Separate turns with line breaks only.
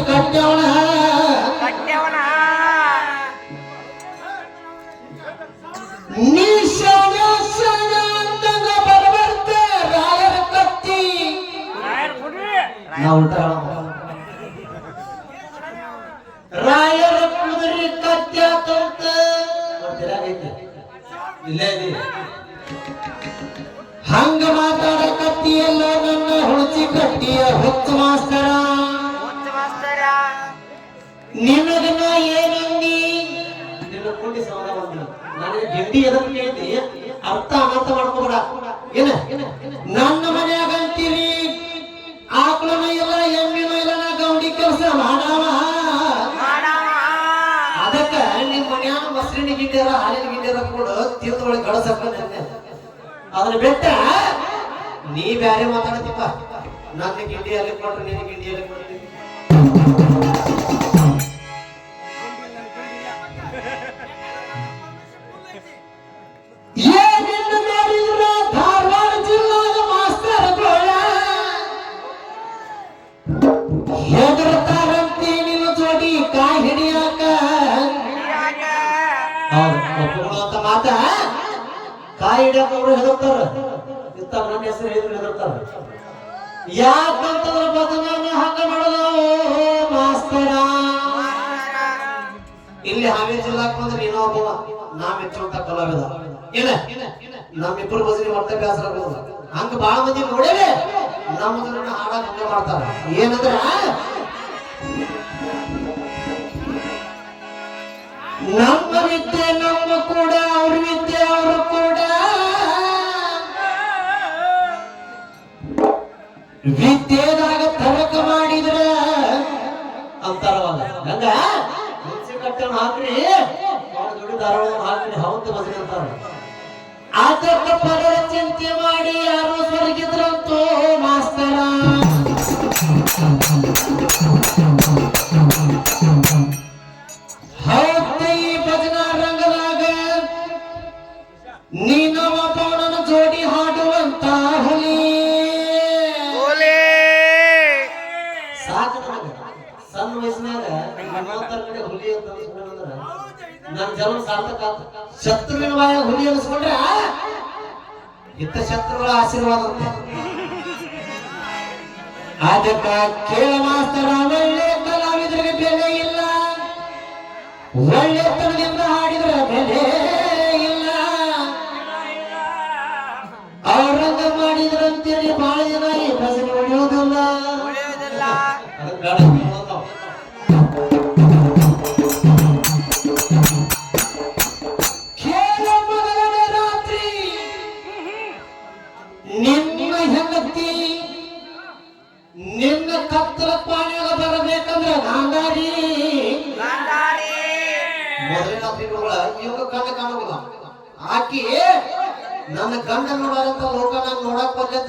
ಕಟ್ಟ್ಯವನ ರಾಯರ ಕತ್ತಿ ರಾಯರ ಕುದುರೆ ಕತ್ತಿ ಆತಂತ ಹಂಗ ಮಾತಾಡ ಕತ್ತಿಯಲ್ಲೋ ನನ್ನ ಹುಡುಚಿ ಕಟ್ಟಿಯ ಹೊತ್ತು ಮಾಸ್ತರ ನಿನಗನ ಏನಂದಿ ನಿನ್ನ ಸಮಾಧಾನ ನನಗೆ ಗಿಂಡಿ ಎದಕ್ಕೆ ಕೇಳ್ತಿ ಅರ್ಥ ಅನರ್ಥ ಮಾಡ್ಕೋಬೇಡ ಏನ ನನ್ನ ಮನ್ಯಾಗ ಅಂತೀರಿ ಆಕಳನ ಇಲ್ಲ ಎಮ್ಮಿನ ಇಲ್ಲ ನಾ ಗೌಂಡಿ ಕೆಲಸ ಮಾಡಾವ ಅದಕ್ಕ ನಿಮ್ ಮನ್ಯಾಗ ಮೊಸರಿನ ಗಿಂಡಿಯರ ಹಾಲಿನ ಗಿಂಡಿಯರ ಕೂಡ ತೀರ್ಥೊಳಗೆ ಕಳಸಕ್ಕ ಅದನ್ನ ಬೆಟ್ಟ ನೀ ಬ್ಯಾರೆ ಮಾತಾಡತಿಪ್ಪ ನನ್ನ ಗಿಂಡಿಯಲ್ಲಿ ಕೊಟ್ರೆ ನಿನ್ನ ಗಿಂಡಿಯಲ್ಲಿ ಕೊಡ್ತೀನಿ ಧಾರವಾಡ ಜಿಲ್ಲಾದ ಮಾಸ್ತರ್ಗಳ ಹೆದರ್ತಾರಂತೆ ನಿನ್ನ ಜೋಡಿ ಕಾಯಿ ಹಿಡಿಯಾಕ ಅಂತ ಮಾತ ಕಾಯಿ ಹಿಡಿಯಾಕ ಅವರು ಹೆದರ್ತಾರ ಇತ್ತ ನನ್ನ ಹೆಸರು ಹೇಳಿದ್ರು ಹೆದರ್ತಾರ ಯಾಕಂತಂದ್ರ ಬದನಾನ ಹಂಗ ಮಾಡೋದು ಮಾಸ್ತರ ಇಲ್ಲಿ ಹಾವೇರಿ ಜಿಲ್ಲಾಕ್ ಬಂದ್ರೆ ನೀನೋ ಒಬ್ಬವ ನಾ ಮೆಚ್ಚುವಂತ ಕಲಾವಿದ ಏನ ನಮ್ಮಿಬ್ಬರು ಭಜನೆ ಮಾಡ್ತಾ ಬೇಸರ ಆಗೋದು ಹಂಗ ಬಾಳ ಮಂದಿ ನೋಡೇವೆ ನಮ್ಮದನ್ನ ಹಾಡಾಗ ಹಂಗ ಮಾಡ್ತಾರ ಏನಂದ್ರ ನಮ್ಮ ವಿದ್ಯೆ ನಮ್ಮ ಕೂಡ ಅವ್ರ ವಿದ್ಯೆ ಅವರು ಕೂಡ ವಿದ್ಯೆದಾಗ ತರಕ ಮಾಡಿದ್ರ ಅಂತಾರವಾಗ ಹಂಗ ಹುಣಸೆ ಕಟ್ಟನ್ನು ಹಾಕ್ರಿ ದೊಡ್ಡ ಧಾರವಾಡ ಹಾಕ್ರಿ ಹೌದು ಭಜನೆ ಅಂತಾರ ಅದಕ್ಕೆ ಪದರ ಚಿಂತೆ ಮಾಡಿ ಯಾರು ಸ್ವರ್ಗಿದ್ರಂತೋ ಮಾಸ್ತರ ಹೌದ ಈ ಭಜನಾ ರಂಗದಾಗ ನೀನವ ಪೌಣನ ಜೋಡಿ ಹಾಡುವಂತ ಹುಲಿ ಸಾಕು ನನಗ ಸಣ್ಣ ವಯಸ್ಸಿನಾಗ ಕಡೆ ಹುಲಿ ಅಂತ ಅನ್ಸ್ಕೊಂಡ್ರ ನನ್ನ ಜನ್ಮ ಸಾರ್ಥಕ ಶತ್ರುವಿನ ಬಾಯ ಹುಲಿ ಅನ್ಸ್ಕೊಂಡ್ರೆ ಇತ್ತ ಶತ್ರುಗಳ ಆಶೀರ್ವಾದ ಅದಕ್ಕ ಕೇಳ ಮಾಸ್ತರ ಒಳ್ಳೆ ಕಲಾವಿದರಿಗೆ ಬೆಲೆ ಇಲ್ಲ ಒಳ್ಳೆತನದಿಂದ ಹಾಡಿದ್ರ ಬೆಲೆ ಇಲ್ಲ ಅವ್ರಂಗ ಮಾಡಿದ್ರಂತೀರಿ ಬಹಳ ಜನ ಈ ಭಜನೆ ಉಳಿಯೋದಿಲ್ಲ ನಿನ್ನ ಕತ್ತಲ ಪಾಣಿಯಾಗ ಬರಬೇಕಂದ್ರೆ ಗಾಂಧಾರಿ ಮೊದಲಿನ ತಿಂಗಳ ಇವಾಗ ಕಣ್ಣ ಕಾಣೋದಿಲ್ಲ ಆಕಿ ನನ್ನ ಗಂಡ ನೋಡಾರಂತ ಲೋಕ ನಾನು ನೋಡಕ್